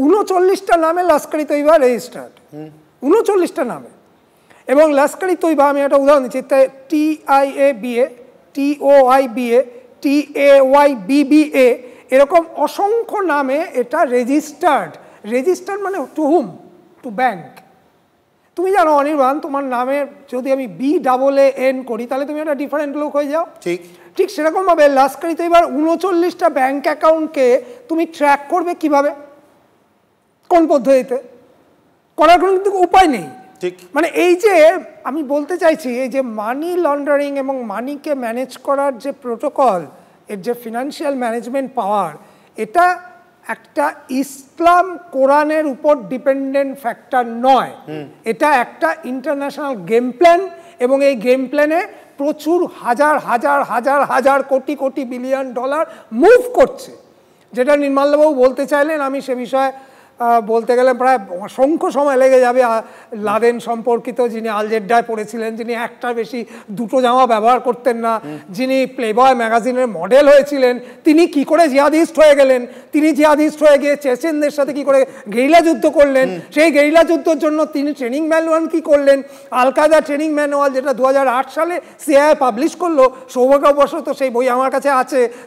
39টা নামে লস্কর ই তৈবা রেজিস্টার্ড, 39টা নামে। এবং লস্কর ই তৈবা, আমি একটা উদাহরণ দিচ্ছি, TIABA, TOIBA, TAYBBA, এরকম অসংখ্য নামে এটা রেজিস্টার্ড। রেজিস্টার্ড মানে টু হুম? To bank. তুমি জানো অনির্বাণ, তোমার নামে যদি আমি BAAN করি তাহলে তুমি একটা ডিফারেন্ট লোক হয়ে যাও। ঠিক ঠিক সেরকমভাবে লস্কর ই তৈবার 39টা ব্যাংক অ্যাকাউন্টকে তুমি ট্র্যাক করবে কিভাবে, কোন পদ্ধতিতে? করার কোনো কিন্তু উপায় নেই। ঠিক, মানে এই যে আমি বলতে চাইছি, এই যে মানি লন্ডারিং এবং মানিকে ম্যানেজ করার যে প্রোটোকল, এর যে ফিনান্সিয়াল ম্যানেজমেন্ট পাওয়ার, এটা একটা ইসলাম কোরআনের উপর ডিপেন্ডেন্ট ফ্যাক্টর নয়, এটা একটা ইন্টারন্যাশনাল গেম প্ল্যান। এবং এই গেম প্ল্যানে প্রচুর হাজার হাজার হাজার হাজার crore crore billion dollar move করছে। যেটা নির্মলবাবু বলতে চাইলেন, আমি সে বিষয়ে বলতে গেলে প্রায় অসংখ্য সময় লেগে যাবে। লাদেন সম্পর্কিত, যিনি আলজেড্ডায় পড়েছিলেন, যিনি একটার বেশি দুটো জামা ব্যবহার করতেন না, যিনি প্লেবয় ম্যাগাজিনের মডেল হয়েছিলেন, তিনি কি করে জিহাদিস্ট হয়ে গেলেন, তিনি জিহাদিস্ট হয়ে গিয়ে চেচেনদের সাথে কি করে গেরিলা যুদ্ধ করলেন, সেই গেরিলা যুদ্ধের জন্য তিনি ট্রেনিং ম্যানুয়াল কি করলেন, আল কায়দা ট্রেনিং ম্যানুয়াল, যেটা 2008 সালে CIA পাবলিশ করলো, সৌভাগ্যবশত সেই বই আমার কাছে আছে,